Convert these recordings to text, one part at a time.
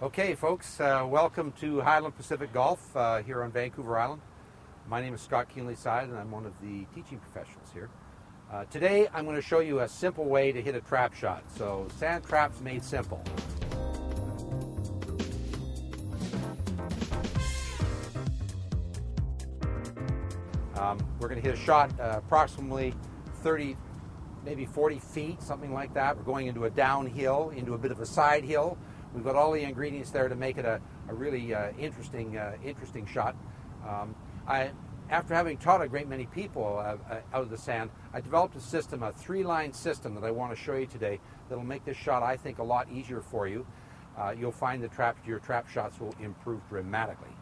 Okay, folks, welcome to Highland Pacific Golf here on Vancouver Island. My name is Scott Keenly-Side, and I'm one of the teaching professionals here. Today, I'm going to show you a simple way to hit a trap shot. So, sand traps made simple. We're going to hit a shot approximately 30, maybe 40 feet, something like that. We're going into a downhill, into a bit of a side hill. We've got all the ingredients there to make it a really interesting shot. After having taught a great many people out of the sand, I developed a system, a 3-line system that I want to show you today that'll make this shot, I think, a lot easier for you. You'll find your trap shots will improve dramatically.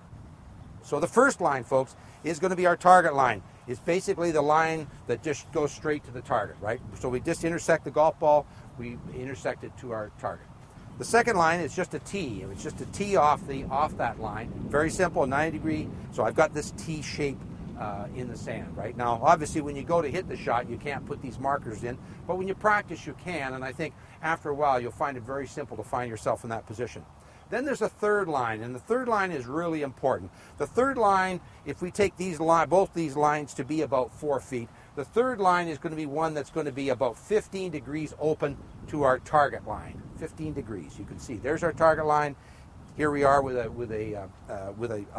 So the first line, folks, is going to be our target line. It's basically the line that just goes straight to the target, right? So we just intersect the golf ball, we intersect it to our target. The second line is just a tee. It's just a tee off that line. Very simple, 90 degree. So I've got this tee shape in the sand, right? Now, obviously, when you go to hit the shot, you can't put these markers in. But when you practice, you can. And I think after a while, you'll find it very simple to find yourself in that position. Then there's a third line, and the third line is really important. The third line, if we take both these lines to be about 4 feet, the third line is going to be one that's going to be about 15 degrees open to our target line. 15 degrees. You can see there's our target line. Here we are with a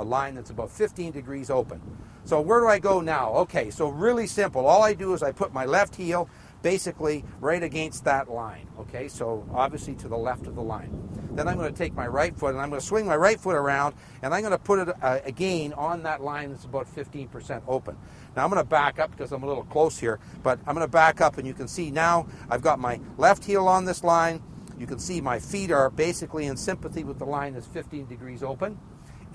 line that's about 15 degrees open. So where do I go now? Okay, so really simple. All I do is I put my left heel basically right against that line. Okay, so obviously to the left of the line. Then I'm going to take my right foot and I'm going to swing my right foot around and I'm going to put it again on that line that's about 15% open. Now I'm going to back up because I'm a little close here, but I'm going to back up and you can see now I've got my left heel on this line. You can see my feet are basically in sympathy with the line that's 15 degrees open,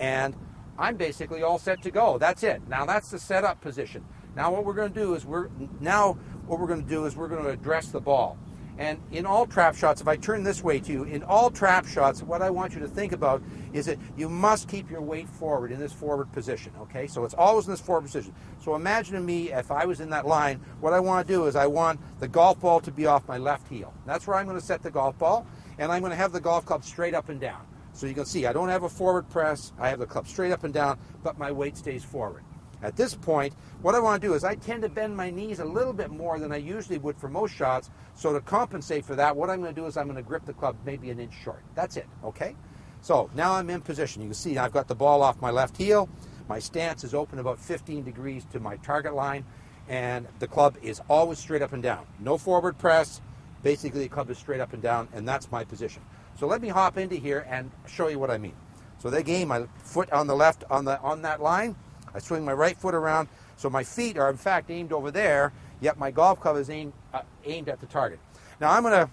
and I'm basically all set to go. That's it. Now that's the setup position. Now what we're going to do is we're going to address the ball. And in all trap shots, if I turn this way to you, in all trap shots, what I want you to think about is that you must keep your weight forward in this forward position, okay? So it's always in this forward position. So imagine me, if I was in that line, what I want to do is I want the golf ball to be off my left heel. That's where I'm going to set the golf ball, and I'm going to have the golf club straight up and down. So you can see I don't have a forward press, I have the club straight up and down, but my weight stays forward. At this point, what I want to do is I tend to bend my knees a little bit more than I usually would for most shots. So to compensate for that, what I'm going to do is I'm going to grip the club maybe an inch short. That's it, okay? So now I'm in position. You can see I've got the ball off my left heel. My stance is open about 15 degrees to my target line. And the club is always straight up and down. No forward press. Basically, the club is straight up and down, and that's my position. So let me hop into here and show you what I mean. So again, my foot on the left on that line. I swing my right foot around, so my feet are in fact aimed over there, yet my golf club is aimed at the target. Now I'm gonna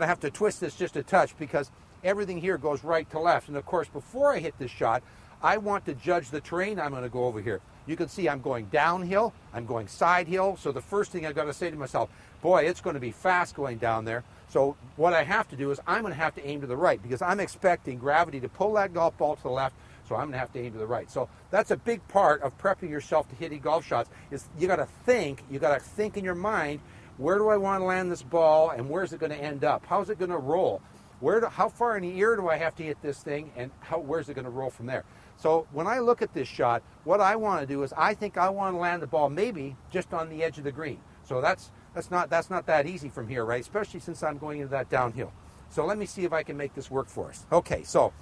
have to twist this just a touch because everything here goes right to left. And of course, before I hit this shot, I want to judge the terrain I'm going to go over here. You can see I'm going downhill, I'm going side hill. So the first thing I've got to say to myself, boy, it's going to be fast going down there. So what I have to do is I'm going to have to aim to the right because I'm expecting gravity to pull that golf ball to the left. So I'm going to have to aim to the right. So that's a big part of prepping yourself to hitting golf shots is you got to think in your mind, where do I want to land this ball and where's it going to end up? How's it going to roll? How far in the ear do I have to hit this thing and where's it going to roll from there? So when I look at this shot, what I want to do is I think I want to land the ball maybe just on the edge of the green. So that's not that easy from here, right? Especially since I'm going into that downhill. So let me see if I can make this work for us. Okay, so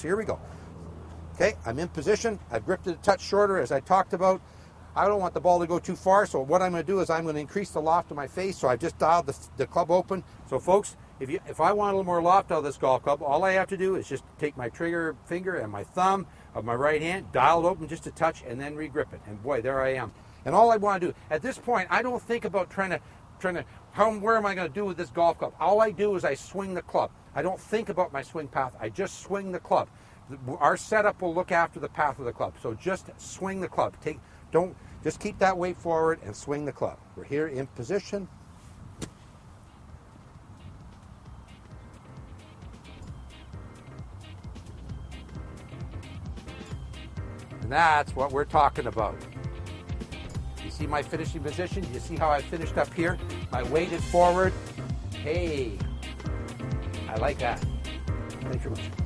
here we go. Okay, I'm in position. I've gripped it a touch shorter as I talked about. I don't want the ball to go too far, so what I'm going to do is I'm going to increase the loft of my face, so I've just dialed the club open. So folks, if I want a little more loft out of this golf club, all I have to do is just take my trigger finger and my thumb of my right hand, dial it open just a touch, and then re-grip it. And boy, there I am. And all I want to do, at this point, I don't think about where am I going to do with this golf club? All I do is I swing the club. I don't think about my swing path. I just swing the club. Our setup will look after the path of the club. So just swing the club. Just keep that weight forward and swing the club. We're here in position. And that's what we're talking about. You see my finishing position? You see how I finished up here? My weight is forward. Hey, I like that. Thanks very much.